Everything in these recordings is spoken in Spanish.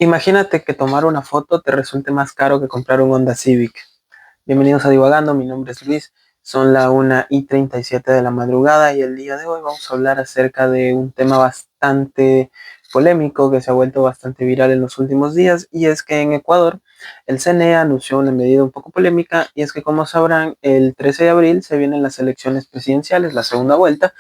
Imagínate que tomar una foto te resulte más caro que comprar un Honda Civic. Bienvenidos a Divagando, mi nombre es Luis, son la 1:37 de la madrugada y el día de hoy vamos a hablar acerca de un tema bastante polémico que se ha vuelto bastante viral en los últimos días, y es que en Ecuador el CNE anunció una medida un poco polémica, y es que, como sabrán, el 13 de abril se vienen las elecciones presidenciales, la segunda vuelta,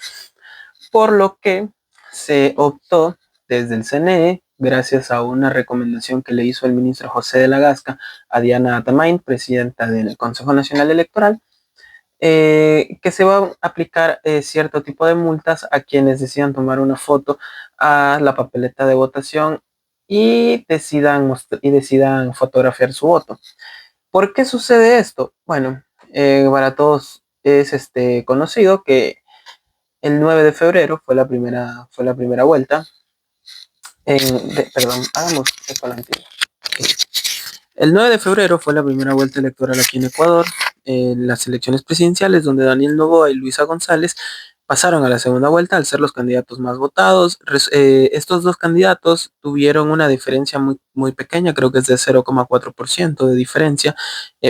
por lo que se optó desde el CNE, gracias a una recomendación que le hizo el ministro José de la Gasca a Diana Atamain, presidenta del Consejo Nacional Electoral, que se va a aplicar cierto tipo de multas a quienes decidan tomar una foto a la papeleta de votación y decidan fotografiar su voto. ¿Por qué sucede esto? Bueno, para todos es conocido que el 9 de febrero fue la primera vuelta. Perdón, hagamos esto a la antigua. El 9 de febrero fue la primera vuelta electoral aquí en Ecuador, en las elecciones presidenciales, donde Daniel Noboa y Luisa González pasaron a la segunda vuelta al ser los candidatos más votados. Estos dos candidatos tuvieron una diferencia muy, muy pequeña, creo que es de 0,4% de diferencia,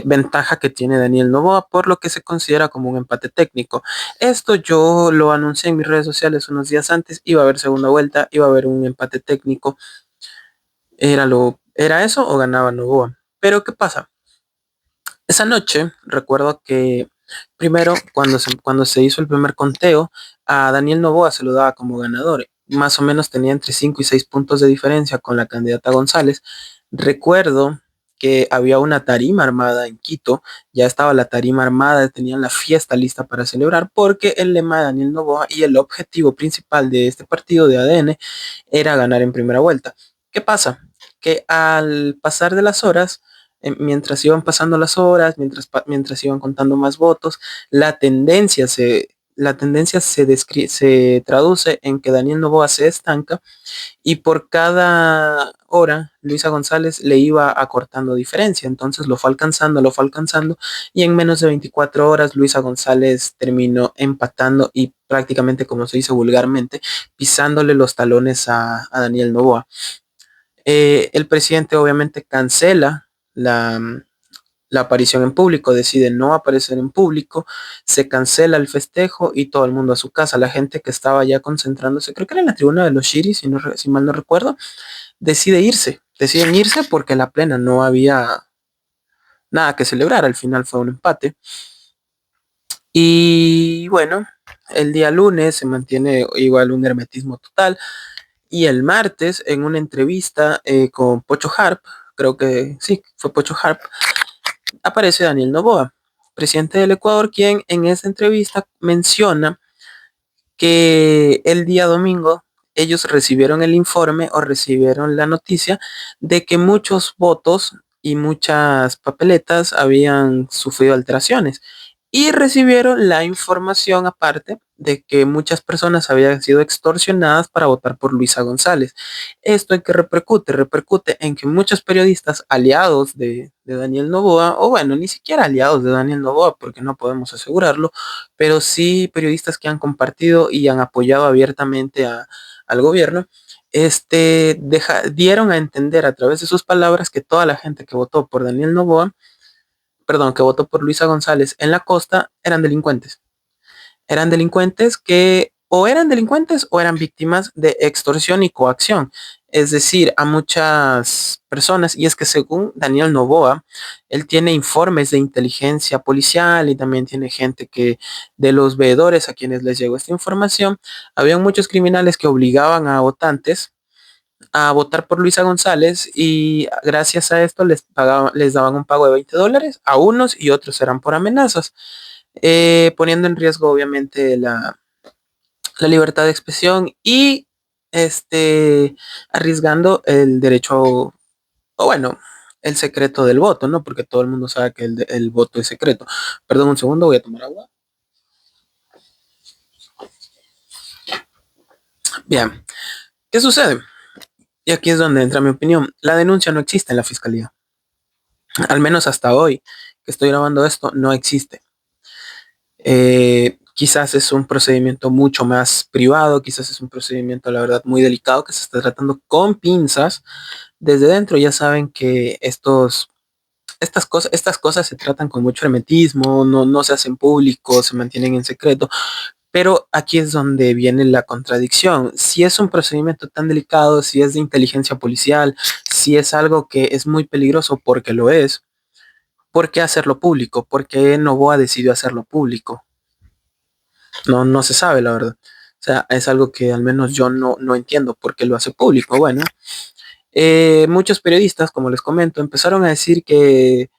ventaja que tiene Daniel Noboa, por lo que se considera como un empate técnico. Esto yo lo anuncié en mis redes sociales unos días antes. Iba a haber segunda vuelta, iba a haber un empate técnico. ¿Era eso o ganaba Noboa? Pero ¿qué pasa? Esa noche recuerdo que primero, cuando se hizo el primer conteo, a Daniel Noboa se lo daba como ganador. Más o menos tenía entre 5 y 6 puntos de diferencia con la candidata González. Recuerdo que había una tarima armada en Quito, ya estaba la tarima armada, tenían la fiesta lista para celebrar, porque el lema de Daniel Noboa y el objetivo principal de este partido de ADN era ganar en primera vuelta. ¿Qué pasa? Que al pasar de las horas, mientras iban pasando las horas, mientras iban contando más votos, se traduce en que Daniel Noboa se estanca, y por cada hora Luisa González le iba acortando diferencia. Entonces lo fue alcanzando, y en menos de 24 horas Luisa González terminó empatando y prácticamente, como se dice vulgarmente, pisándole los talones a Daniel Noboa. El presidente obviamente cancela la aparición en público, decide no aparecer en público, se cancela el festejo y todo el mundo a su casa. La gente que estaba ya concentrándose, creo que era en la tribuna de los Shiris, si mal no recuerdo, deciden irse porque en la plena no había nada que celebrar. Al final fue un empate. Y bueno, el día lunes se mantiene igual un hermetismo total. Y el martes, en una entrevista con Pocho Harp, creo que sí, fue Pocho Harp, aparece Daniel Noboa, presidente del Ecuador, quien en esa entrevista menciona que el día domingo ellos recibieron el informe o recibieron la noticia de que muchos votos y muchas papeletas habían sufrido alteraciones, y recibieron la información aparte de que muchas personas habían sido extorsionadas para votar por Luisa González. ¿Esto en qué repercute? Repercute en que muchos periodistas aliados de Daniel Noboa, o bueno, ni siquiera aliados de Daniel Noboa, porque no podemos asegurarlo, pero sí periodistas que han compartido y han apoyado abiertamente al gobierno, dieron a entender a través de sus palabras que toda la gente que votó por Daniel Noboa, perdón, que votó por Luisa González en la costa, eran delincuentes. Eran delincuentes que o eran delincuentes o eran víctimas de extorsión y coacción. Es decir, a muchas personas, y es que según Daniel Noboa, él tiene informes de inteligencia policial y también tiene gente que, de los veedores a quienes les llegó esta información, había muchos criminales que obligaban a votantes a votar por Luisa González, y gracias a esto les daban un pago de $20 a unos, y otros eran por amenazas, poniendo en riesgo obviamente la libertad de expresión y arriesgando el derecho, o bueno, el secreto del voto, ¿no? Porque todo el mundo sabe que el voto es secreto. Perdón un segundo, voy a tomar agua. Bien, ¿qué sucede? Y aquí es donde entra mi opinión. La denuncia no existe en la fiscalía. Al menos hasta hoy que estoy grabando esto, no existe. Quizás es un procedimiento mucho más privado, quizás es un procedimiento, la verdad, muy delicado, que se está tratando con pinzas, desde dentro ya saben que estas cosas se tratan con mucho hermetismo, no se hacen públicos, se mantienen en secreto, pero aquí es donde viene la contradicción. Si es un procedimiento tan delicado, si es de inteligencia policial, si es algo que es muy peligroso porque lo es, ¿por qué hacerlo público? ¿Por qué Novoa decidió hacerlo público? No se sabe, la verdad. O sea, es algo que al menos yo no entiendo por qué lo hace público. Bueno, muchos periodistas, como les comento, empezaron a decir que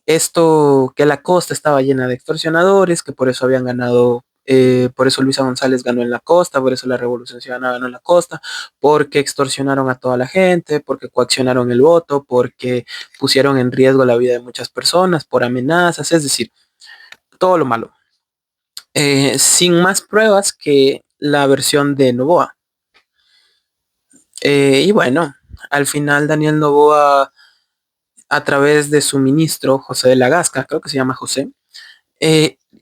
que la costa estaba llena de extorsionadores, que por eso habían ganado, por eso Luisa González ganó en la costa, por eso la Revolución Ciudadana ganó en la costa, porque extorsionaron a toda la gente, porque coaccionaron el voto, porque pusieron en riesgo la vida de muchas personas, por amenazas, es decir, todo lo malo. Sin más pruebas que la versión de Novoa. Y bueno, al final Daniel Novoa, a través de su ministro, José de la Gasca, creo que se llama José,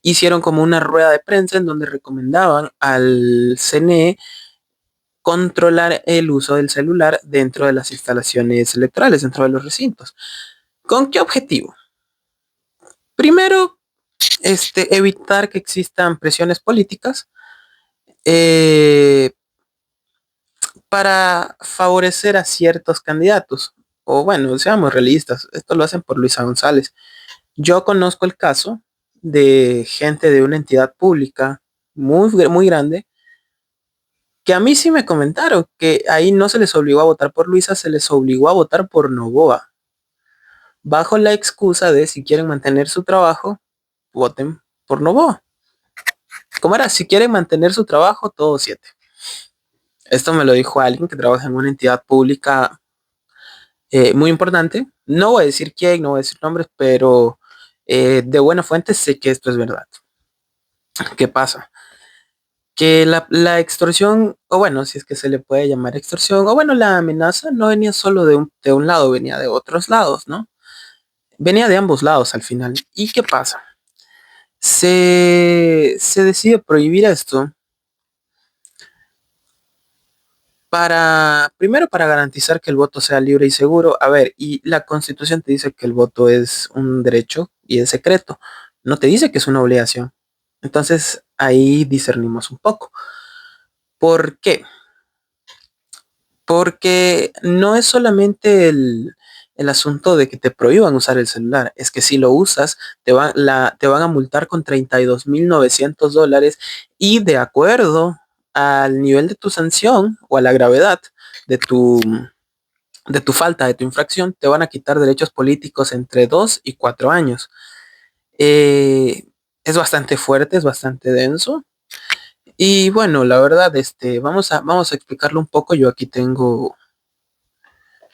hicieron como una rueda de prensa en donde recomendaban al CNE controlar el uso del celular dentro de las instalaciones electorales, dentro de los recintos. ¿Con qué objetivo? Primero, evitar que existan presiones políticas eh, para favorecer a ciertos candidatos. O bueno, seamos realistas, esto lo hacen por Luisa González. Yo conozco el caso de gente de una entidad pública muy grande que a mí sí me comentaron que ahí no se les obligó a votar por Luisa, se les obligó a votar por Novoa, bajo la excusa de si quieren mantener su trabajo, voten por Novoa. ¿Cómo era? Si quieren mantener su trabajo, todo siete. Esto me lo dijo alguien que trabaja en una entidad pública muy importante. No voy a decir quién, no voy a decir nombres, pero de buena fuente sé que esto es verdad. ¿Qué pasa? Que la extorsión, o bueno, si es que se le puede llamar extorsión, o bueno, la amenaza no venía solo de un lado, venía de otros lados, ¿no? Venía de ambos lados al final. ¿Y qué pasa? Se decide prohibir esto primero para garantizar que el voto sea libre y seguro. A ver, y la Constitución te dice que el voto es un derecho y es secreto. No te dice que es una obligación. Entonces ahí discernimos un poco. ¿Por qué? Porque no es solamente el asunto de que te prohíban usar el celular, es que si lo usas, te van a multar con $32,900 y de acuerdo al nivel de tu sanción o a la gravedad de de tu falta, de tu infracción, te van a quitar derechos políticos entre 2 y 4 años. Eh, es bastante fuerte, es bastante denso. Y bueno, la verdad, vamos a explicarlo un poco. Yo aquí tengo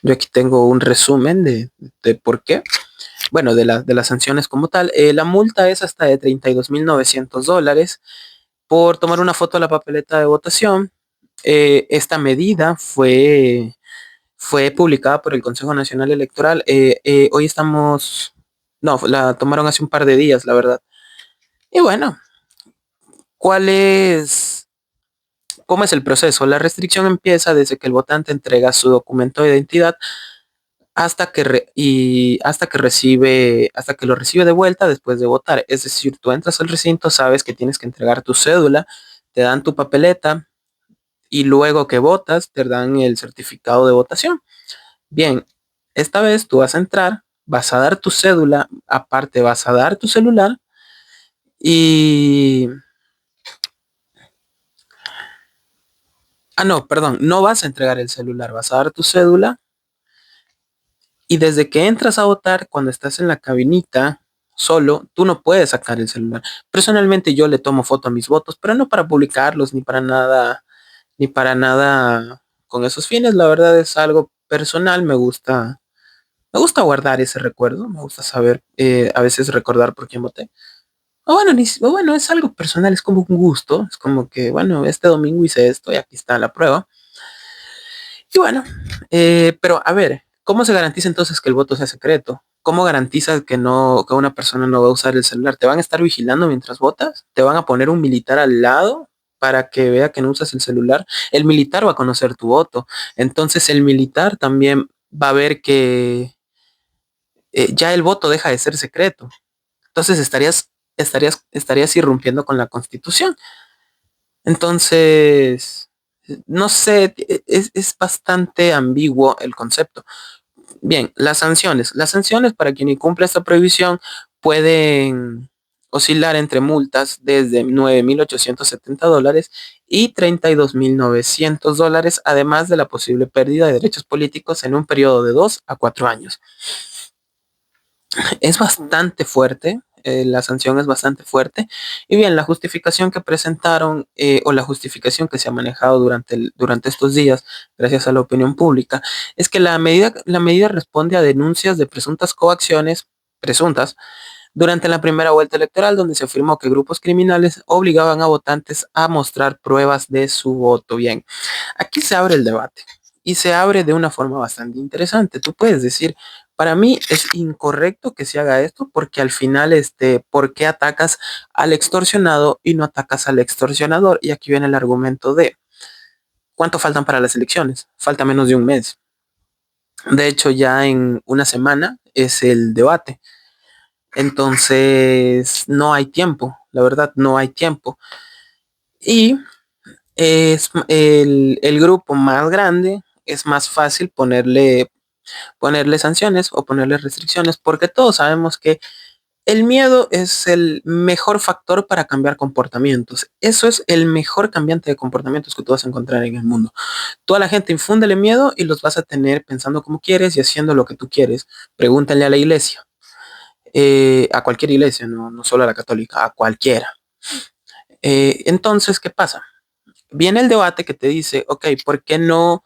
un resumen de por qué. Bueno, de las sanciones como tal. La multa es hasta de $32,900 por tomar una foto de la papeleta de votación. Esta medida fue publicada por el Consejo Nacional Electoral. Hoy estamos... No, la tomaron hace un par de días, la verdad. Y bueno, ¿cuál es... ¿Cómo es el proceso? La restricción empieza desde que el votante entrega su documento de identidad hasta que lo recibe de vuelta después de votar. Es decir, tú entras al recinto, sabes que tienes que entregar tu cédula, te dan tu papeleta y luego que votas te dan el certificado de votación. Bien, esta vez tú vas a entrar, vas a dar tu cédula, aparte vas a dar tu celular y... Ah, no, perdón, no vas a entregar el celular, vas a dar tu cédula. Y desde que entras a votar, cuando estás en la cabinita solo, tú no puedes sacar el celular. Personalmente yo le tomo foto a mis votos, pero no para publicarlos ni para nada con esos fines. La verdad es algo personal, me gusta guardar ese recuerdo, me gusta saber, a veces recordar por quién voté. O bueno, o bueno, es algo personal, es como un gusto, es como que, bueno, este domingo hice esto y aquí está la prueba. Y bueno, pero a ver, ¿cómo se garantiza entonces que el voto sea secreto? ¿Cómo garantizas que una persona no va a usar el celular? ¿Te van a estar vigilando mientras votas? ¿Te van a poner un militar al lado para que vea que no usas el celular? El militar va a conocer tu voto. Entonces el militar también va a ver que ya el voto deja de ser secreto. Entonces estarías irrumpiendo con la Constitución. Entonces, no sé, es bastante ambiguo el concepto. Bien, las sanciones. Las sanciones para quien incumple esta prohibición pueden oscilar entre multas desde $9.870 y $32.900, además de la posible pérdida de derechos políticos en un periodo de 2 a 4 años. Es bastante fuerte, la sanción es bastante fuerte. Y bien, la justificación que presentaron o la justificación que se ha manejado durante estos días, gracias a la opinión pública, es que la medida responde a denuncias de presuntas coacciones, presuntas, durante la primera vuelta electoral, donde se afirmó que grupos criminales obligaban a votantes a mostrar pruebas de su voto. Bien, aquí se abre el debate y se abre de una forma bastante interesante. Tú puedes decir, para mí es incorrecto que se haga esto porque al final, ¿por qué atacas al extorsionado y no atacas al extorsionador? Y aquí viene el argumento de, ¿cuánto faltan para las elecciones? Falta menos de un mes. De hecho, ya en una semana es el debate. Entonces, no hay tiempo, la verdad, no hay tiempo. Y es el grupo más grande, es más fácil ponerle sanciones o ponerle restricciones, porque todos sabemos que el miedo es el mejor factor para cambiar comportamientos. Eso es el mejor cambiante de comportamientos que tú vas a encontrar en el mundo. Tú a la gente infúndele miedo y los vas a tener pensando como quieres y haciendo lo que tú quieres. Pregúntale a la iglesia, a cualquier iglesia, no solo a la católica, a cualquiera. Entonces, ¿qué pasa? Viene el debate que te dice, ok, ¿por qué no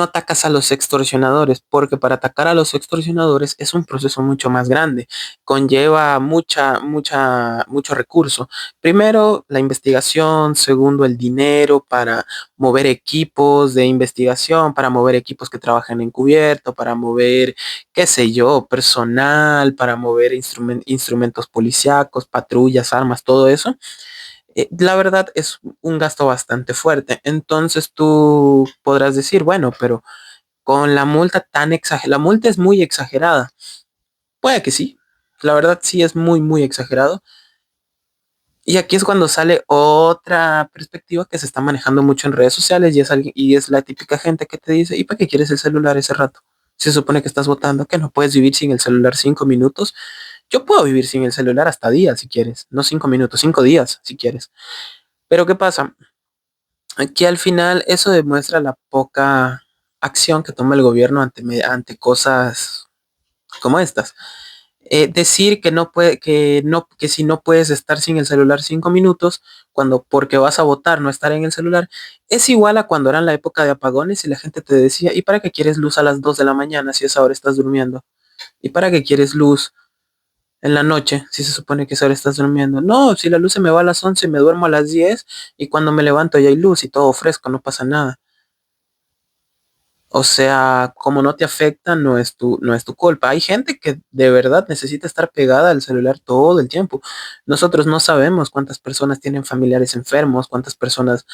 atacas a los extorsionadores? Porque para atacar a los extorsionadores es un proceso mucho más grande, conlleva mucho recurso. Primero, la investigación, segundo, el dinero para mover equipos de investigación, para mover equipos que trabajan encubierto, para mover, qué sé yo, personal, para mover instrumentos policíacos, patrullas, armas, todo eso. La verdad es un gasto bastante fuerte. Entonces tú podrás decir, bueno, pero con la multa tan exagerada, la multa es muy exagerada. Puede que sí. La verdad sí es muy, muy exagerado. Y aquí es cuando sale otra perspectiva que se está manejando mucho en redes sociales y es la típica gente que te dice, ¿y para qué quieres el celular ese rato? Se supone que estás votando, que no puedes vivir sin el celular 5 minutos. Yo puedo vivir sin el celular hasta días si quieres, no 5 minutos, 5 días si quieres. Pero ¿qué pasa? Aquí al final eso demuestra la poca acción que toma el gobierno ante cosas como estas. Decir que no puede, que no, que si no puedes estar sin el celular 5 minutos, cuando porque vas a votar no estar en el celular, es igual a cuando era en la época de apagones y la gente te decía, ¿y para qué quieres luz a las 2 de la mañana si a esa hora estás durmiendo? ¿Y para qué quieres luz en la noche si se supone que a esa hora estás durmiendo? No, si la luz se me va a las 11 me duermo a las 10 y cuando me levanto ya hay luz y todo fresco, no pasa nada. O sea, como no te afecta, no es tu culpa. Hay gente que de verdad necesita estar pegada al celular todo el tiempo. Nosotros no sabemos cuántas personas tienen familiares enfermos, cuántas personas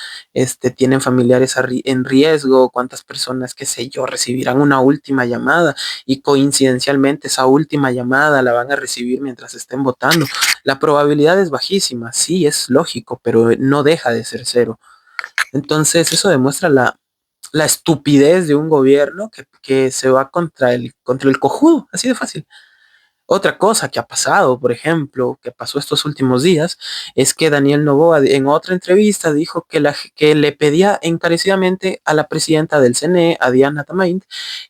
tienen familiares en riesgo, cuántas personas, qué sé yo, recibirán una última llamada y coincidencialmente esa última llamada la van a recibir mientras estén votando. La probabilidad es bajísima, sí, es lógico, pero no deja de ser cero. Entonces, eso demuestra la estupidez de un gobierno que se va contra el cojudo, así de fácil. Otra cosa que ha pasado, por ejemplo, que pasó estos últimos días, es que Daniel Noboa en otra entrevista dijo que le pedía encarecidamente a la presidenta del CNE, a Diana Tamaint,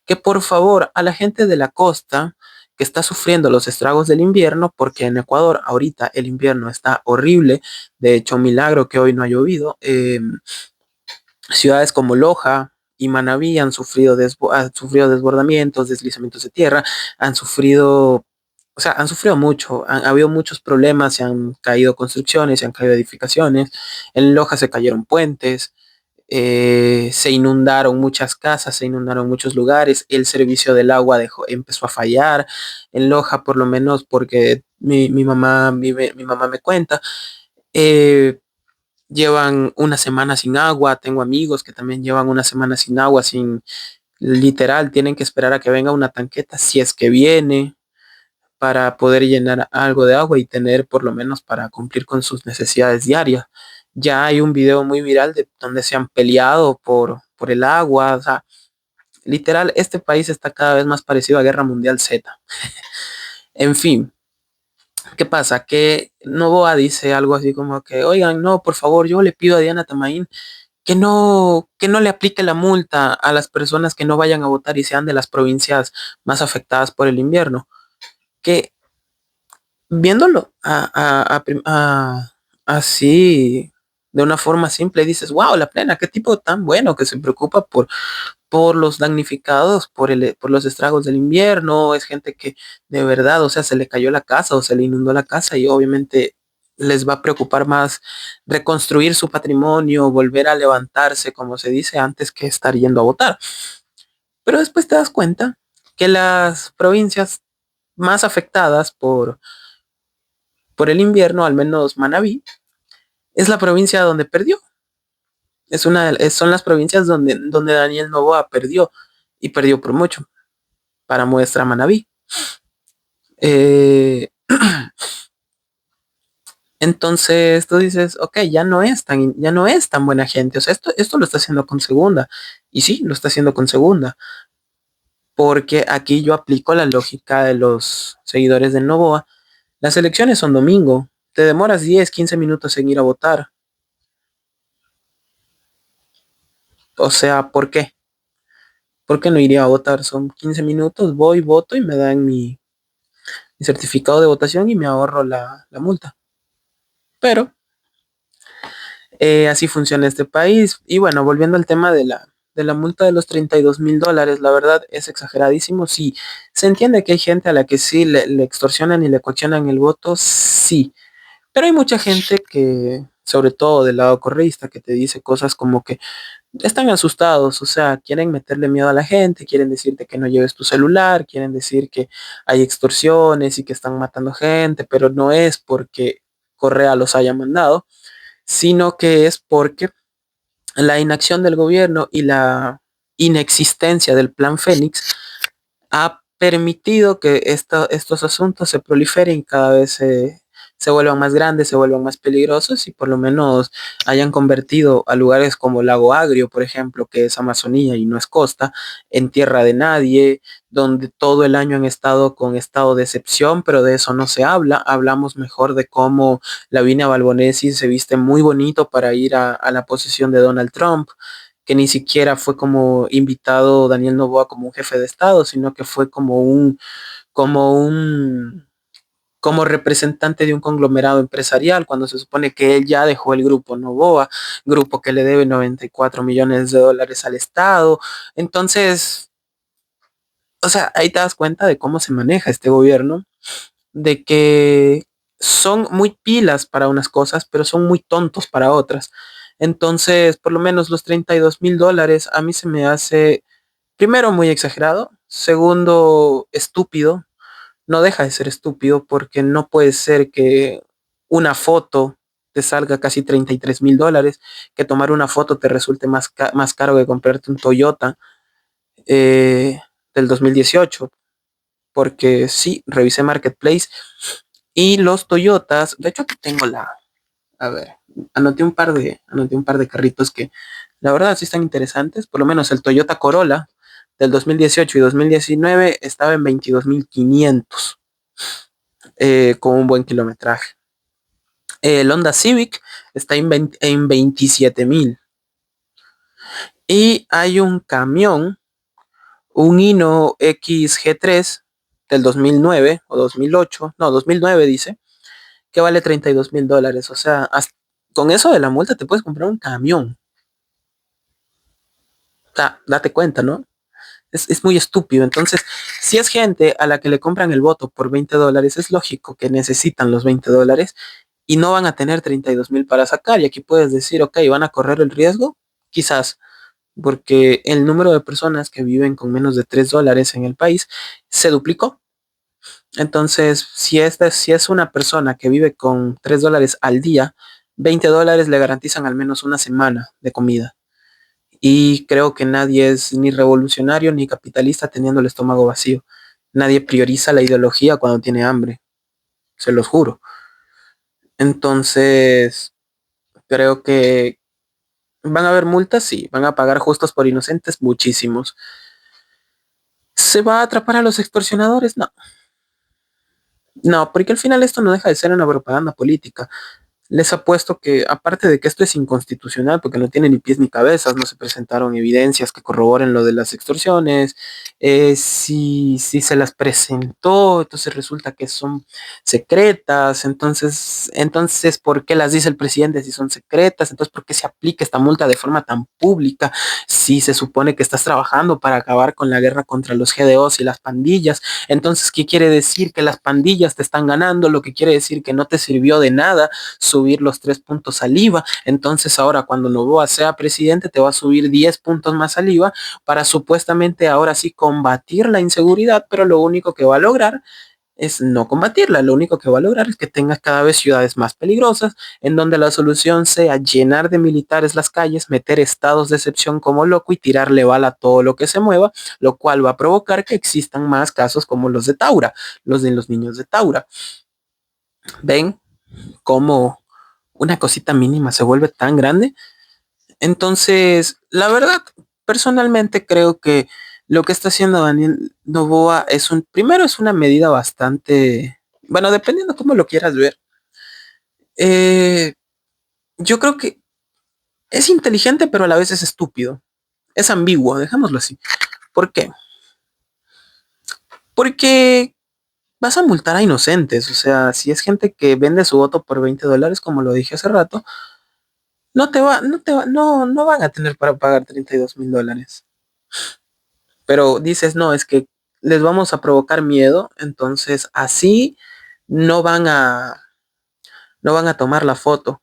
que por favor a la gente de la costa que está sufriendo los estragos del invierno, porque en Ecuador ahorita el invierno está horrible, de hecho milagro que hoy no ha llovido, ciudades como Loja y Manabí han sufrido desbordamientos, deslizamientos de tierra, han sufrido mucho, ha habido muchos problemas, se han caído construcciones, se han caído edificaciones, en Loja se cayeron puentes, se inundaron muchas casas, se inundaron muchos lugares, el servicio del agua empezó a fallar, en Loja por lo menos porque mi mamá me cuenta, eh, llevan una semana sin agua, tengo amigos que también llevan una semana sin agua, Literal, tienen que esperar a que venga una tanqueta, si es que viene, para poder llenar algo de agua y tener por lo menos para cumplir con sus necesidades diarias. Ya hay un video muy viral de donde se han peleado por el agua. O sea, literal, este país está cada vez más parecido a Guerra Mundial Z. En fin, ¿qué pasa? Que Novoa dice algo así como que, oigan, no, por favor, yo le pido a Diana Tamaín que no le aplique la multa a las personas que no vayan a votar y sean de las provincias más afectadas por el invierno. Que viéndolo así, de una forma simple, dices, wow, la plena, qué tipo tan bueno que se preocupa por los damnificados, por los estragos del invierno. Es gente que de verdad, o sea, se le cayó la casa o se le inundó la casa y obviamente les va a preocupar más reconstruir su patrimonio, volver a levantarse, como se dice, antes que estar yendo a votar. Pero después te das cuenta que las provincias más afectadas por el invierno, al menos Manabí, es la provincia donde perdió. Son las provincias donde Daniel Noboa perdió y perdió por mucho. Para muestra Manabí. Eh, entonces tú dices, ok, ya no es tan buena gente. O sea, esto lo está haciendo con segunda. Y sí, lo está haciendo con segunda. Porque aquí yo aplico la lógica de los seguidores de Novoa. Las elecciones son domingo. Te demoras 10, 15 minutos en ir a votar. O sea, ¿por qué? ¿Por qué no iría a votar? Son 15 minutos, voy, voto y me dan mi certificado de votación y me ahorro la multa. Pero así funciona este país. Y bueno, volviendo al tema de la multa de los $32,000, la verdad es exageradísimo. Sí, se entiende que hay gente a la que sí le extorsionan y le coaccionan el voto, sí. Pero hay mucha gente que, sobre todo del lado correísta, que te dice cosas como que están asustados, o sea, quieren meterle miedo a la gente, quieren decirte que no lleves tu celular, quieren decir que hay extorsiones y que están matando gente, pero no es porque Correa los haya mandado, sino que es porque la inacción del gobierno y la inexistencia del Plan Fénix ha permitido que estos asuntos se proliferen y cada vez se vuelvan más grandes, se vuelvan más peligrosos y por lo menos hayan convertido a lugares como Lago Agrio, por ejemplo, que es Amazonía y no es costa, en tierra de nadie, donde todo el año han estado con estado de excepción, pero de eso no se habla. Hablamos mejor de cómo Lavinia Balbonesi se viste muy bonito para ir a la posesión de Donald Trump, que ni siquiera fue como invitado Daniel Noboa como un jefe de Estado, sino que fue como un, como representante de un conglomerado empresarial, cuando se supone que él ya dejó el grupo Noboa, grupo que le debe $94 millones al Estado. Entonces, o sea, ahí te das cuenta de cómo se maneja este gobierno, de que son muy pilas para unas cosas, pero son muy tontos para otras. Entonces, por lo menos los $32,000 a mí se me hace, primero, muy exagerado, segundo, estúpido. No deja de ser estúpido porque no puede ser que una foto te salga casi $33,000, que tomar una foto te resulte más caro que comprarte un Toyota eh, del 2018. Porque sí, revisé Marketplace y los Toyotas, de hecho aquí tengo a ver, anoté un par de carritos que la verdad sí están interesantes. Por lo menos el Toyota Corolla del 2018 y 2019 estaba en 22,500 con un buen kilometraje. El Honda Civic está en 27,000. Y hay un camión, un Hino XG3 del 2009 o 2008, no, 2009 dice, que vale $32,000. O sea, con eso de la multa te puedes comprar un camión. O sea, date cuenta, ¿no? Es muy estúpido. Entonces, si es gente a la que le compran el voto por $20, es lógico que necesitan los $20 y no van a tener 32,000 para sacar. Y aquí puedes decir, ok, ¿van a correr el riesgo? Quizás, porque el número de personas que viven con menos de $3 en el país se duplicó. Entonces, si es una persona que vive con $3 al día, $20 le garantizan al menos una semana de comida. Y creo que nadie es ni revolucionario ni capitalista teniendo el estómago vacío. Nadie prioriza la ideología cuando tiene hambre, se los juro. Entonces, creo que van a haber multas, sí, van a pagar justos por inocentes, muchísimos. ¿Se va a atrapar a los extorsionadores? No, no, porque al final esto no deja de ser una propaganda política. Les apuesto que, aparte de que esto es inconstitucional, porque no tiene ni pies ni cabezas, no se presentaron evidencias que corroboren lo de las extorsiones, si se las presentó, entonces resulta que son secretas, entonces, ¿por qué las dice el presidente si son secretas? Entonces, ¿por qué se aplica esta multa de forma tan pública si se supone que estás trabajando para acabar con la guerra contra los GDOs y las pandillas? Entonces, ¿qué quiere decir? Que las pandillas te están ganando, lo que quiere decir que no te sirvió de nada subir los 3 puntos al IVA. Entonces ahora cuando Novoa sea presidente te va a subir 10 puntos más al IVA para supuestamente ahora sí combatir la inseguridad, pero lo único que va a lograr es no combatirla, lo único que va a lograr es que tengas cada vez ciudades más peligrosas, en donde la solución sea llenar de militares las calles, meter estados de excepción como loco y tirarle bala a todo lo que se mueva, lo cual va a provocar que existan más casos como los de Taura, los de los niños de Taura. ¿Ven cómo una cosita mínima se vuelve tan grande? Entonces, la verdad, personalmente creo que lo que está haciendo Daniel Noboa primero es una medida bastante, bueno, dependiendo cómo lo quieras ver. eh, yo creo que es inteligente, pero a la vez es estúpido. Es ambiguo, dejémoslo así. ¿Por qué? Porque vas a multar a inocentes. O sea, si es gente que vende su voto por $20, como lo dije hace rato, no van a tener para pagar $32,000. Pero dices, no, es que les vamos a provocar miedo, entonces así no van a, no van a tomar la foto.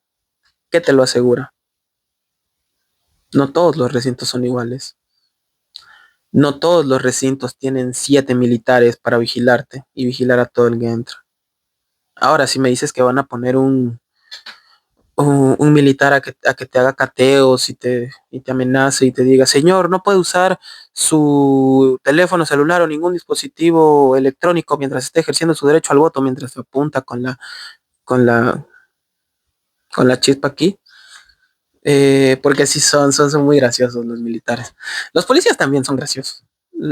¿Qué te lo asegura? No todos los recintos son iguales. No todos los recintos tienen 7 militares para vigilarte y vigilar a todo el que entra. Ahora, si me dices que van a poner un militar a que te haga cateos y te amenace y te diga, señor, no puede usar su teléfono celular o ningún dispositivo electrónico mientras esté ejerciendo su derecho al voto, mientras se apunta con la, con la chispa aquí. Porque sí son muy graciosos los militares. Los policías también son graciosos.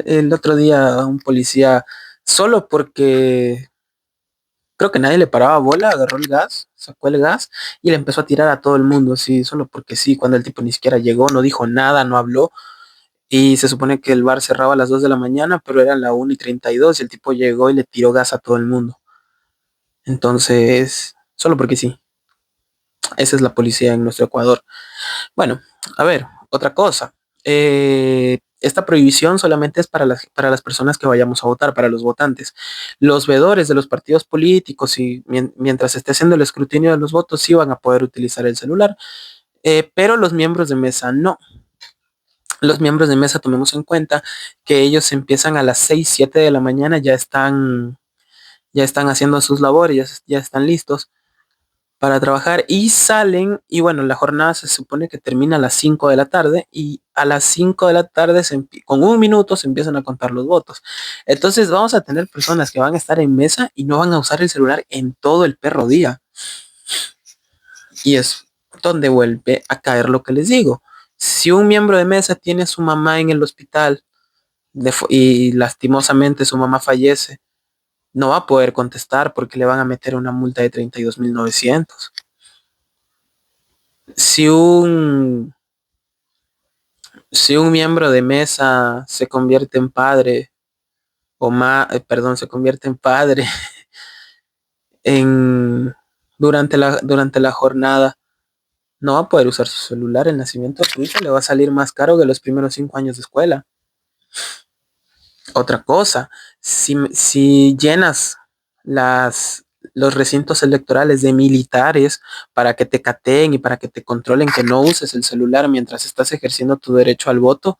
El otro día un policía, solo porque creo que nadie le paraba bola, agarró el gas, sacó el gas y le empezó a tirar a todo el mundo, sí, solo porque sí, cuando el tipo ni siquiera llegó, no dijo nada, no habló. Y se supone que el bar cerraba a las 2 de la mañana, pero eran la 1:32 y el tipo llegó y le tiró gas a todo el mundo. Entonces, solo porque sí, esa es la policía en nuestro Ecuador. Bueno, a ver, otra cosa. Esta prohibición solamente es para las personas que vayamos a votar, para los votantes. Los veedores de los partidos políticos y mientras esté haciendo el escrutinio de los votos sí van a poder utilizar el celular, pero los miembros de mesa no. Los miembros de mesa tomemos en cuenta que ellos empiezan a las 6, 7 de la mañana, ya están haciendo sus labores, ya están listos para trabajar y salen, y bueno, la jornada se supone que termina a las 5 de la tarde y a las 5 de la tarde con un minuto se empiezan a contar los votos. Entonces vamos a tener personas que van a estar en mesa y no van a usar el celular en todo el perro día. Y es donde vuelve a caer lo que les digo. Si un miembro de mesa tiene a su mamá en el hospital y lastimosamente su mamá fallece, no va a poder contestar porque le van a meter una multa de 32,900. Si un Si un miembro de mesa se convierte en padre, perdón, se convierte en padre en, durante la jornada, no va a poder usar su celular. El nacimiento de su hijo le va a salir más caro que los primeros 5 años de escuela. Otra cosa, si llenas las, los recintos electorales de militares para que te cateen y para que te controlen que no uses el celular mientras estás ejerciendo tu derecho al voto,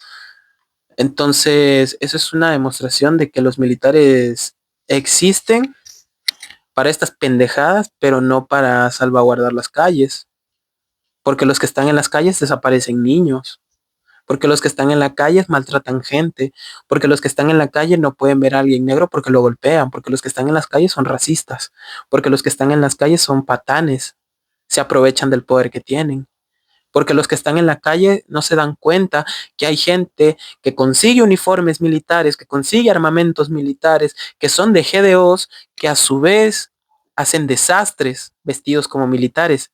entonces, eso es una demostración de que los militares existen para estas pendejadas, pero no para salvaguardar las calles, porque los que están en las calles desaparecen niños, porque los que están en la calle maltratan gente, porque los que están en la calle no pueden ver a alguien negro porque lo golpean, porque los que están en las calles son racistas, porque los que están en las calles son patanes, se aprovechan del poder que tienen. Porque los que están en la calle no se dan cuenta que hay gente que consigue uniformes militares, que consigue armamentos militares, que son de GDOs, que a su vez hacen desastres vestidos como militares.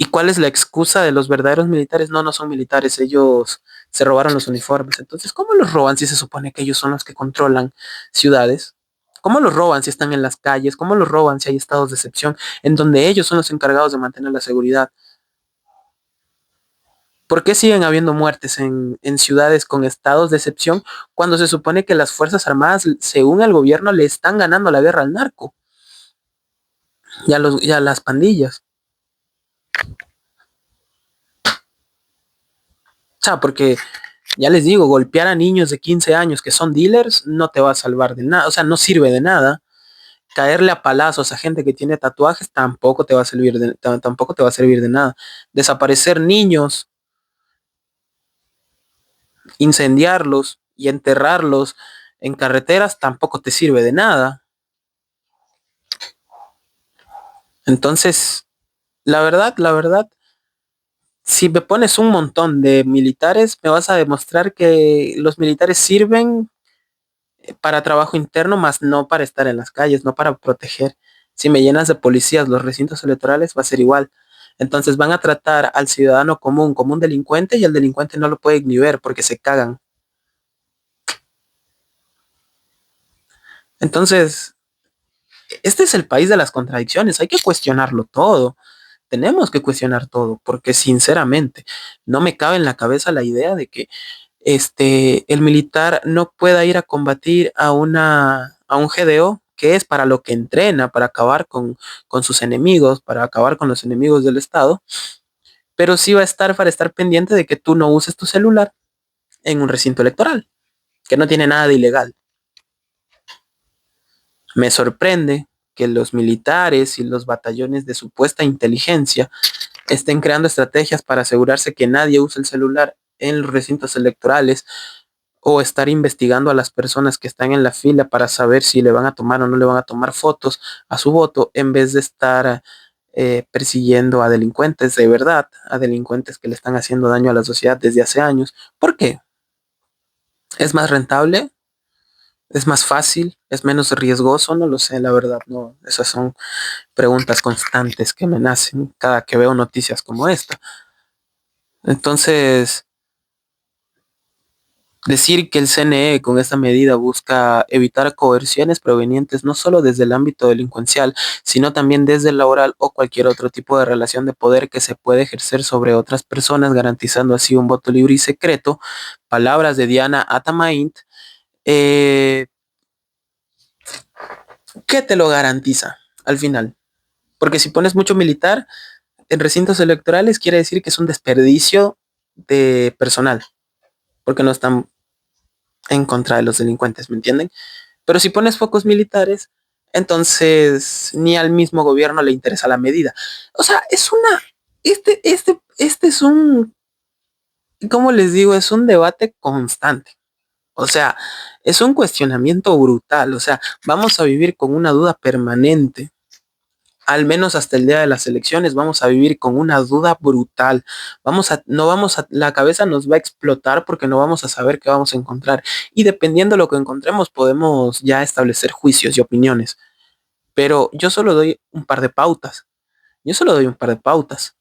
¿Y cuál es la excusa de los verdaderos militares? No, no son militares, ellos se robaron los uniformes. Entonces, ¿cómo los roban si se supone que ellos son los que controlan ciudades? ¿Cómo los roban si están en las calles? ¿Cómo los roban si hay estados de excepción en donde ellos son los encargados de mantener la seguridad? ¿Por qué siguen habiendo muertes en ciudades con estados de excepción cuando se supone que las Fuerzas Armadas, según el gobierno, le están ganando la guerra al narco y a las pandillas? O sea, porque ya les digo, golpear a niños de 15 años que son dealers no te va a salvar de nada, o sea, no sirve de nada. Caerle a palazos a gente que tiene tatuajes tampoco te va a tampoco te va a servir de nada. Desaparecer niños, incendiarlos y enterrarlos en carreteras tampoco te sirve de nada. Entonces, la verdad, si me pones un montón de militares, me vas a demostrar que los militares sirven para trabajo interno, más no para estar en las calles, no para proteger. Si me llenas de policías los recintos electorales, va a ser igual. Entonces van a tratar al ciudadano común como un delincuente y el delincuente no lo puede ni ver porque se cagan. Entonces, este es el país de las contradicciones, hay que cuestionarlo todo. Tenemos que cuestionar todo, porque sinceramente no me cabe en la cabeza la idea de que el militar no pueda ir a combatir a un GDO, que es para lo que entrena, para acabar con sus enemigos, para acabar con los enemigos del Estado, pero sí va a estar para estar pendiente de que tú no uses tu celular en un recinto electoral, que no tiene nada de ilegal. Me sorprende que los militares y los batallones de supuesta inteligencia estén creando estrategias para asegurarse que nadie use el celular en los recintos electorales o estar investigando a las personas que están en la fila para saber si le van a tomar o no le van a tomar fotos a su voto en vez de estar persiguiendo a delincuentes de verdad, a delincuentes que le están haciendo daño a la sociedad desde hace años. ¿Por qué? ¿Es más rentable? ¿Es más fácil? ¿Es menos riesgoso? No lo sé, la verdad, no. Esas son preguntas constantes que me nacen cada que veo noticias como esta. Entonces, decir que el CNE con esta medida busca evitar coerciones provenientes no solo desde el ámbito delincuencial, sino también desde el laboral o cualquier otro tipo de relación de poder que se puede ejercer sobre otras personas, garantizando así un voto libre y secreto. Palabras de Diana Atamaint. Eh, ¿Qué te lo garantiza al final? Porque si pones mucho militar en recintos electorales, quiere decir que es un desperdicio de personal, porque no están en contra de los delincuentes, ¿me entienden? Pero si pones focos militares, entonces ni al mismo gobierno le interesa la medida. O sea, este es un, ¿cómo les digo? Es un debate constante. O sea, es un cuestionamiento brutal. O sea, vamos a vivir con una duda permanente. Al menos hasta el día de las elecciones vamos a vivir con una duda brutal. La cabeza nos va a explotar porque no vamos a saber qué vamos a encontrar. Y dependiendo de lo que encontremos, podemos ya establecer juicios y opiniones. Pero yo solo doy un par de pautas. Yo solo doy un par de pautas.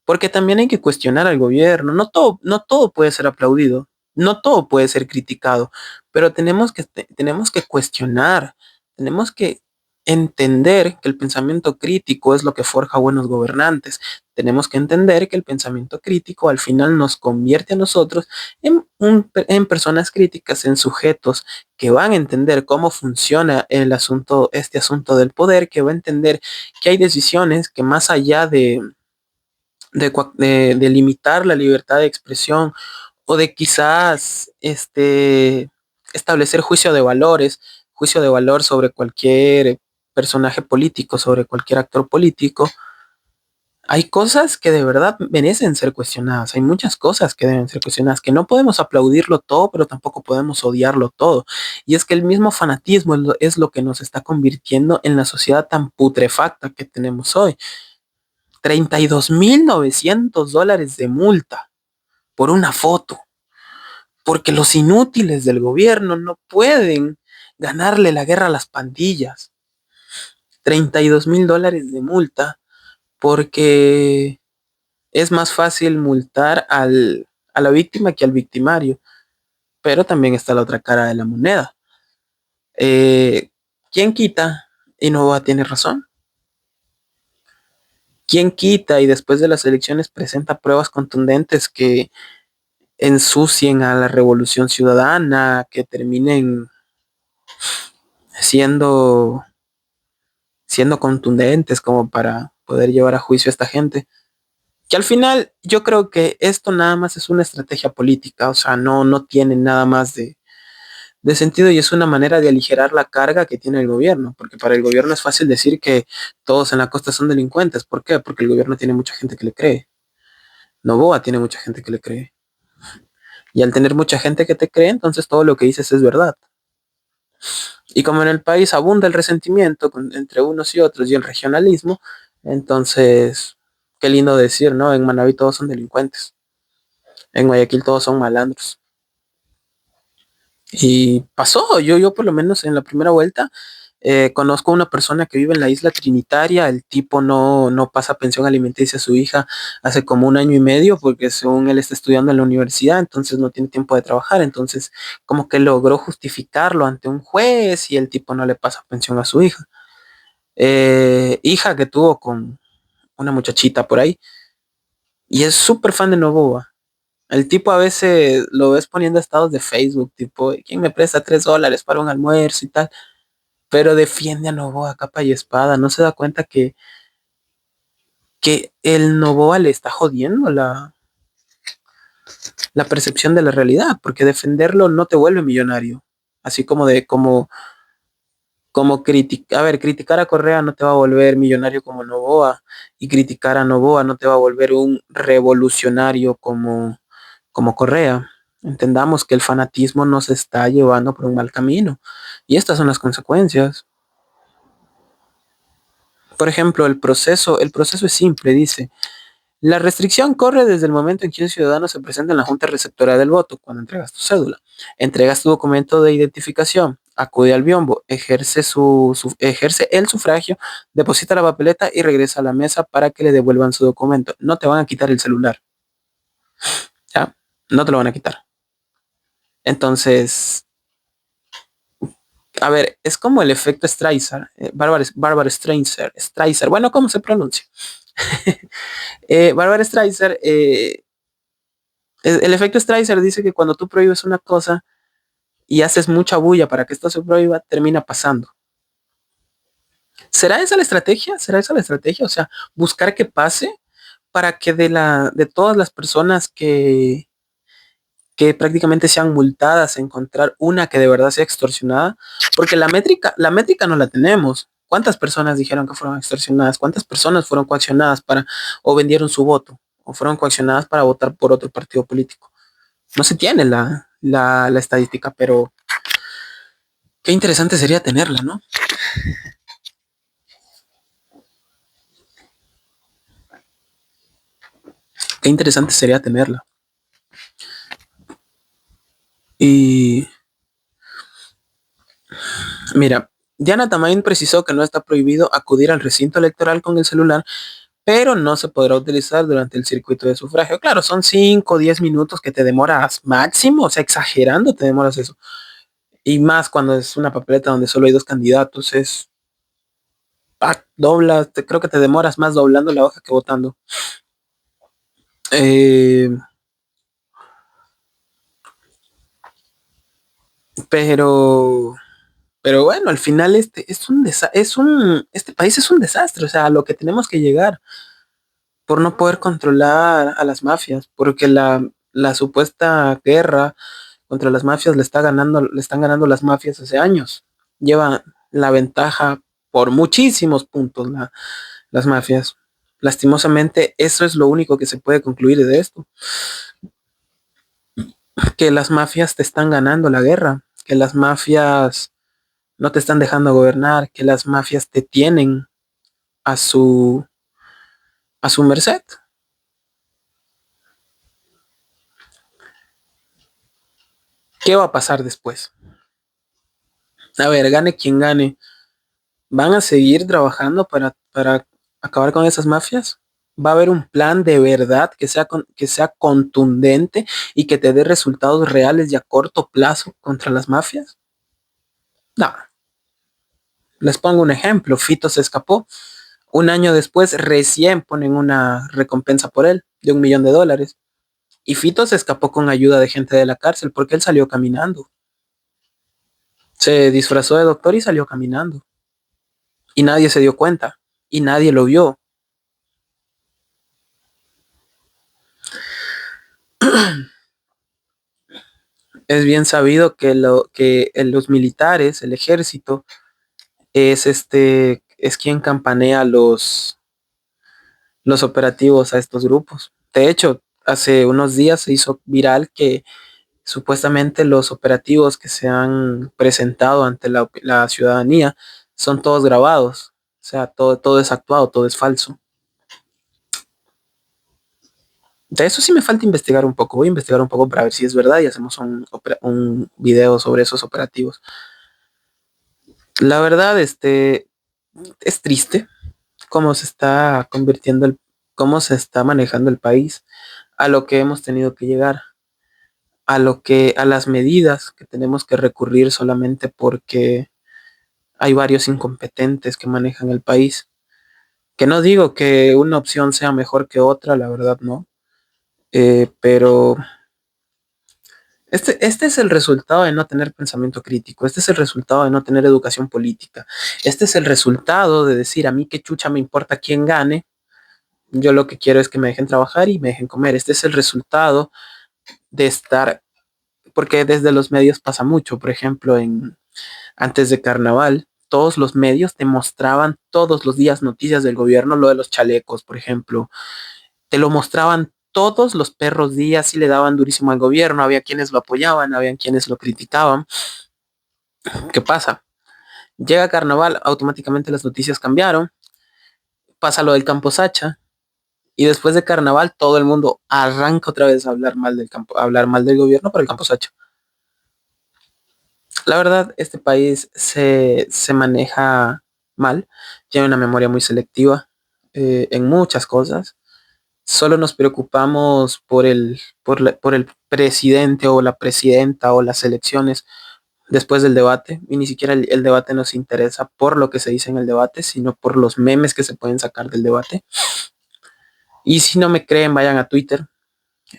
Porque también hay que cuestionar al gobierno. No todo puede ser aplaudido. No todo puede ser criticado. Pero tenemos que cuestionar. Tenemos que entender que el pensamiento crítico es lo que forja buenos gobernantes. Tenemos que entender que el pensamiento crítico al final nos convierte a nosotros en personas críticas, en sujetos que van a entender cómo funciona este asunto del poder, que va a entender que hay decisiones que más allá de limitar la libertad de expresión o de quizás establecer juicio de valor sobre cualquier personaje político, sobre cualquier actor político, Hay cosas que de verdad merecen ser cuestionadas, hay muchas cosas que deben ser cuestionadas, que no podemos aplaudirlo todo, pero tampoco podemos odiarlo todo. Y es que el mismo fanatismo es lo que nos está convirtiendo en la sociedad tan putrefacta que tenemos hoy. $32,900 de multa por una foto, porque los inútiles del gobierno no pueden ganarle la guerra a las pandillas. $32,000 de multa porque es más fácil multar a la víctima que al victimario, pero también está la otra cara de la moneda. Eh, ¿Quién quita? Y Novoa tiene razón. ¿Quién quita y después de las elecciones presenta pruebas contundentes que ensucien a la revolución ciudadana, que terminen siendo, siendo contundentes como para poder llevar a juicio a esta gente? Que al final yo creo que esto nada más es una estrategia política, o sea, no tiene nada más de sentido y es una manera de aligerar la carga que tiene el gobierno, porque para el gobierno es fácil decir que todos en la costa son delincuentes. ¿Por qué? Porque el gobierno tiene mucha gente que le cree. Novoa tiene mucha gente que le cree. Y al tener mucha gente que te cree, entonces todo lo que dices es verdad. Y como en el país abunda el resentimiento entre unos y otros y el regionalismo, entonces, qué lindo decir, ¿no? En Manabí todos son delincuentes. En Guayaquil todos son malandros. Y pasó, yo por lo menos en la primera vuelta conozco a una persona que vive en la isla Trinitaria. El tipo no pasa pensión alimenticia a su hija hace como 1 año y medio porque según él está estudiando en la universidad, entonces no tiene tiempo de trabajar. Entonces como que logró justificarlo ante un juez y el tipo no le pasa pensión a su hija. Hija que tuvo con una muchachita por ahí y es súper fan de Novoa. El tipo a veces lo ves poniendo estados de Facebook, tipo, ¿quién me presta $3 para un almuerzo y tal? Pero defiende a Novoa capa y espada. No se da cuenta que el Novoa le está jodiendo la percepción de la realidad, porque defenderlo no te vuelve millonario. Así como criticar, a ver, criticar a Correa no te va a volver millonario como Novoa, y criticar a Novoa no te va a volver un revolucionario como Correa. Entendamos que el fanatismo nos está llevando por un mal camino. Y estas son las consecuencias. Por ejemplo, el proceso es simple, dice. La restricción corre desde el momento en que un ciudadano se presenta en la junta receptora del voto, cuando entregas tu cédula, entregas tu documento de identificación, acude al biombo, ejerce el sufragio, deposita la papeleta y regresa a la mesa para que le devuelvan su documento. No te van a quitar el celular, ¿ya? No te lo van a quitar. Entonces, a ver, es como el efecto Streisand, Barbara Streisand, bueno, ¿cómo se pronuncia? Barbara Streisand, el efecto Streisand dice que cuando tú prohíbes una cosa y haces mucha bulla para que esto se prohíba, termina pasando. ¿Será esa la estrategia? ¿Será esa la estrategia? O sea, buscar que pase para que de todas las personas que prácticamente sean multadas, encontrar una que de verdad sea extorsionada, porque la métrica no la tenemos. ¿Cuántas personas dijeron que fueron extorsionadas? ¿Cuántas personas fueron coaccionadas o vendieron su voto, o fueron coaccionadas para votar por otro partido político? No se tiene la estadística, pero qué interesante sería tenerla, ¿no? Qué interesante sería tenerla. Y mira, Diana Tamain precisó que no está prohibido acudir al recinto electoral con el celular, pero no se podrá utilizar durante el circuito de sufragio. Claro, son 5 o 10 minutos que te demoras máximo, o sea, exagerando te demoras eso. Y más cuando es una papeleta donde solo hay dos candidatos, doblas, creo que te demoras más doblando la hoja que votando. Eh, pero, pero bueno, al final este país es un desastre, o sea, a lo que tenemos que llegar por no poder controlar a las mafias, porque la supuesta guerra contra las mafias le están ganando las mafias hace años. Lleva la ventaja por muchísimos puntos las mafias. lastimosamente eso es lo único que se puede concluir de esto, que las mafias te están ganando la guerra, que las mafias no te están dejando gobernar, que las mafias te tienen a su merced. ¿Qué va a pasar después? A ver, gane quien gane, ¿van a seguir trabajando para acabar con esas mafias? ¿Va a haber un plan de verdad que sea contundente y que te dé resultados reales y a corto plazo contra las mafias? No. Les pongo un ejemplo. Fito se escapó. Un año después recién ponen una recompensa por él de $1 millón. Y Fito se escapó con ayuda de gente de la cárcel porque él salió caminando. Se disfrazó de doctor y salió caminando. Y nadie se dio cuenta. Y nadie lo vio. Es bien sabido que los militares, el ejército, es quien campanea los operativos a estos grupos. De hecho, hace unos días se hizo viral que supuestamente los operativos que se han presentado ante la ciudadanía son todos grabados. O sea, todo es actuado, todo es falso. De eso sí me falta investigar un poco. Voy a investigar un poco para ver si es verdad y hacemos un video sobre esos operativos. La verdad, es triste cómo se está cómo se está manejando el país, a lo que hemos tenido que llegar, a las medidas que tenemos que recurrir solamente porque hay varios incompetentes que manejan el país. Que no digo que una opción sea mejor que otra, la verdad no. Pero este es el resultado de no tener pensamiento crítico, este es el resultado de no tener educación política, este es el resultado de decir a mí qué chucha me importa quién gane, yo lo que quiero es que me dejen trabajar y me dejen comer. Este es el resultado de estar, porque desde los medios pasa mucho, por ejemplo, antes de carnaval, todos los medios te mostraban todos los días noticias del gobierno, lo de los chalecos, por ejemplo, te lo mostraban todos los perros días y le daban durísimo al gobierno, había quienes lo apoyaban, había quienes lo criticaban. ¿Qué pasa? Llega carnaval, automáticamente las noticias cambiaron, pasa lo del Campo Sacha, y después de carnaval todo el mundo arranca otra vez a hablar mal a hablar mal del gobierno por el Campo Sacha. La verdad, este país se maneja mal, tiene una memoria muy selectiva en muchas cosas. Solo nos preocupamos por el presidente o la presidenta o las elecciones después del debate, y ni siquiera el debate nos interesa por lo que se dice en el debate, sino por los memes que se pueden sacar del debate. Y si no me creen, vayan a Twitter.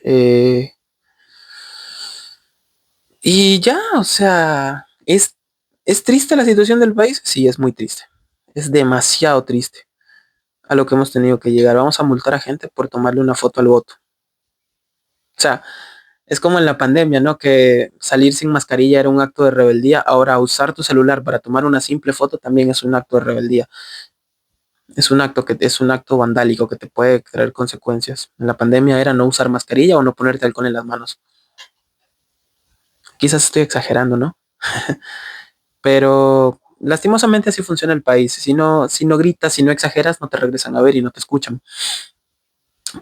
eh, y ya, o sea, ¿es triste la situación del país? Sí, es muy triste. Es demasiado triste a lo que hemos tenido que llegar. Vamos a multar a gente por tomarle una foto al voto. O sea, es como en la pandemia, ¿no? Que salir sin mascarilla era un acto de rebeldía. Ahora usar tu celular para tomar una simple foto también es un acto de rebeldía. Es un acto vandálico que te puede traer consecuencias. En la pandemia era no usar mascarilla o no ponerte alcohol en las manos. Quizás estoy exagerando, ¿no? Pero lastimosamente así funciona el país. Si no gritas, si no exageras, no te regresan a ver y no te escuchan.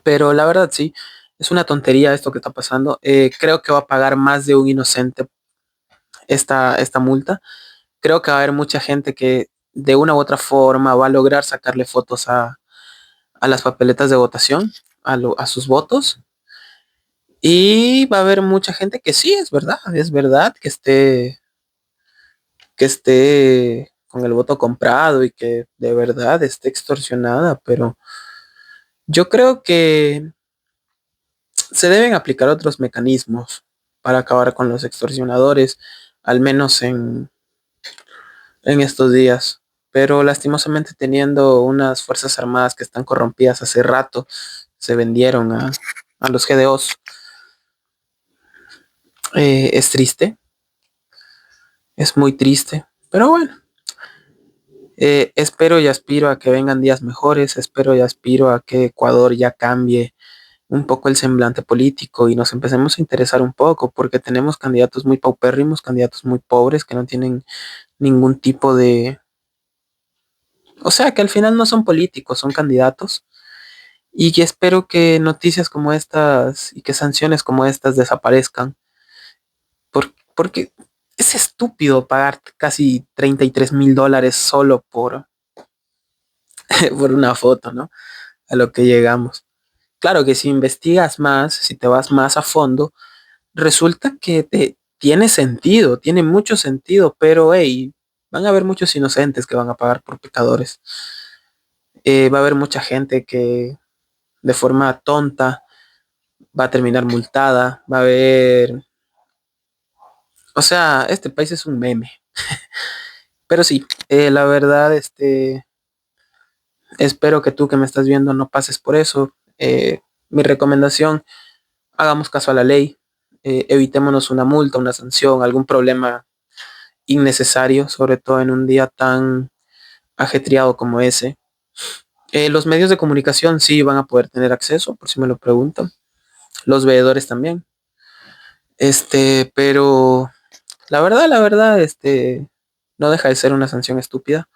Pero la verdad sí, es una tontería esto que está pasando. Creo que va a pagar más de un inocente esta multa. Creo que va a haber mucha gente que de una u otra forma va a lograr sacarle fotos a las papeletas de votación, a sus votos. Y va a haber mucha gente que sí, es verdad que esté con el voto comprado y que de verdad esté extorsionada, pero yo creo que se deben aplicar otros mecanismos para acabar con los extorsionadores, al menos en estos días. Pero lastimosamente teniendo unas fuerzas armadas que están corrompidas hace rato, se vendieron a los GDOs. Es triste, es muy triste, pero bueno, Espero y aspiro a que vengan días mejores, espero y aspiro a que Ecuador ya cambie un poco el semblante político y nos empecemos a interesar un poco, porque tenemos candidatos muy paupérrimos, candidatos muy pobres que no tienen ningún tipo de... O sea, que al final no son políticos, son candidatos. Y que espero que noticias como estas y que sanciones como estas desaparezcan, porque es estúpido pagar casi $33,000 solo por una foto, ¿no? A lo que llegamos. Claro que si investigas más, si te vas más a fondo, resulta que tiene sentido, tiene mucho sentido, pero hey, van a haber muchos inocentes que van a pagar por pecadores. Va a haber mucha gente que de forma tonta va a terminar multada, va a haber... O sea, este país es un meme. Pero sí, la verdad, espero que tú que me estás viendo no pases por eso. Mi recomendación, hagamos caso a la ley, evitémonos una multa, una sanción, algún problema innecesario, sobre todo en un día tan ajetreado como ese. Los medios de comunicación sí van a poder tener acceso, por si me lo preguntan. Los veedores también. Pero la verdad, no deja de ser una sanción estúpida.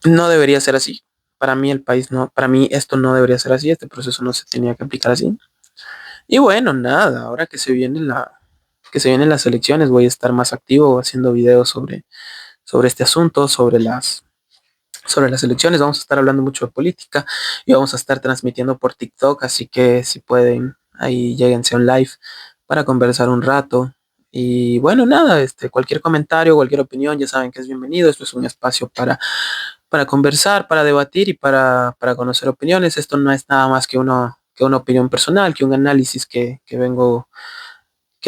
No debería ser así. Para mí el país no, para mí esto no debería ser así, este proceso no se tenía que aplicar así. Y bueno, nada, ahora que se vienen las elecciones, voy a estar más activo haciendo videos sobre este asunto, sobre las elecciones. Vamos a estar hablando mucho de política y vamos a estar transmitiendo por TikTok, así que si pueden, ahí lléguense a un live para conversar un rato. Y bueno, nada, cualquier comentario, cualquier opinión, ya saben que es bienvenido. Esto es un espacio para conversar, para debatir y para conocer opiniones. Esto no es nada más que una opinión personal, que un análisis que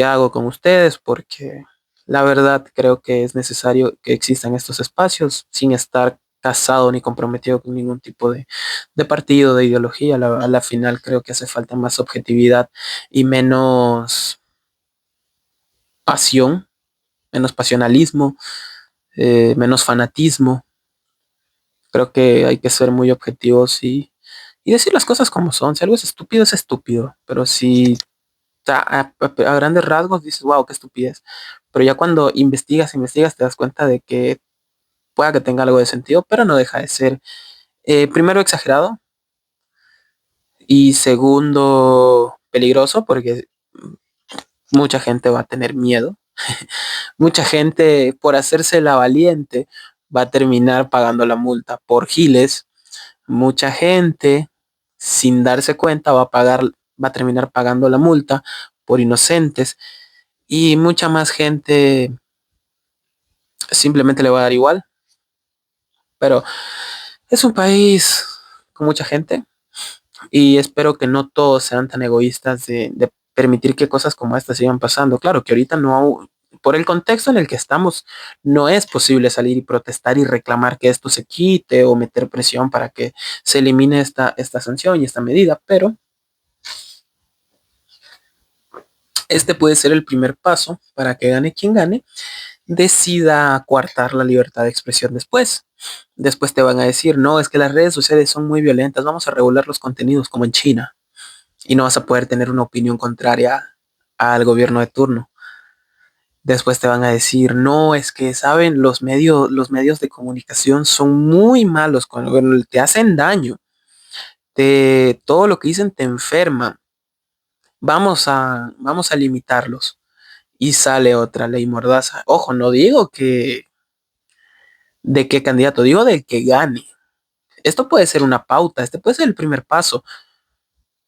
hago con ustedes, porque la verdad creo que es necesario que existan estos espacios sin estar casado ni comprometido con ningún tipo de partido, de ideología. A la final creo que hace falta más objetividad y menos pasión, menos pasionalismo, menos fanatismo. Creo que hay que ser muy objetivos y decir las cosas como son. Si algo es estúpido, pero si a grandes rasgos dices, wow, qué estupidez. Pero ya cuando investigas, te das cuenta de que pueda que tenga algo de sentido, pero no deja de ser, primero, exagerado y segundo, peligroso, porque mucha gente va a tener miedo. Mucha gente, por hacerse la valiente, va a terminar pagando la multa por giles. Mucha gente, sin darse cuenta, va a terminar pagando la multa por inocentes y mucha más gente simplemente le va a dar igual. Pero es un país con mucha gente y espero que no todos sean tan egoístas de permitir que cosas como estas sigan pasando. Claro que ahorita no, por el contexto en el que estamos, no es posible salir y protestar y reclamar que esto se quite o meter presión para que se elimine esta sanción y esta medida, pero este puede ser el primer paso para que gane quien gane, decida coartar la libertad de expresión después. Después te van a decir, no, es que las redes sociales son muy violentas, vamos a regular los contenidos como en China y no vas a poder tener una opinión contraria al gobierno de turno. Después te van a decir, no, es que saben, los medios de comunicación son muy malos, bueno, te hacen daño, todo lo que dicen te enferma, vamos a limitarlos. Y sale otra ley mordaza. Ojo, no digo que de qué candidato, digo del que gane. Esto puede ser una pauta, este puede ser el primer paso,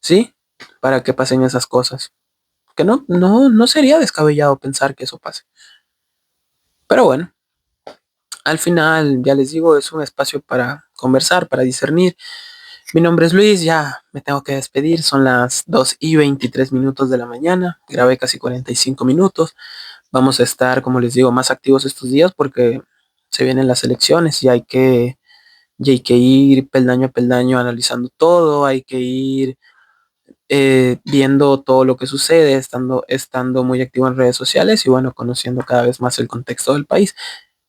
¿sí? Para que pasen esas cosas. Que no sería descabellado pensar que eso pase. Pero bueno, al final, ya les digo, es un espacio para conversar, para discernir. Mi nombre es Luis, ya me tengo que despedir. Son las 2:23 de la mañana. Grabé casi 45 minutos. Vamos a estar, como les digo, más activos estos días porque se vienen las elecciones y hay que ir peldaño a peldaño analizando todo. Hay que ir viendo todo lo que sucede, estando muy activo en redes sociales y bueno, conociendo cada vez más el contexto del país.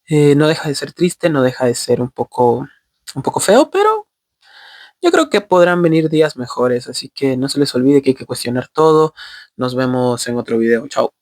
No deja de ser triste, no deja de ser un poco feo, pero yo creo que podrán venir días mejores, así que no se les olvide que hay que cuestionar todo. Nos vemos en otro video. Chao.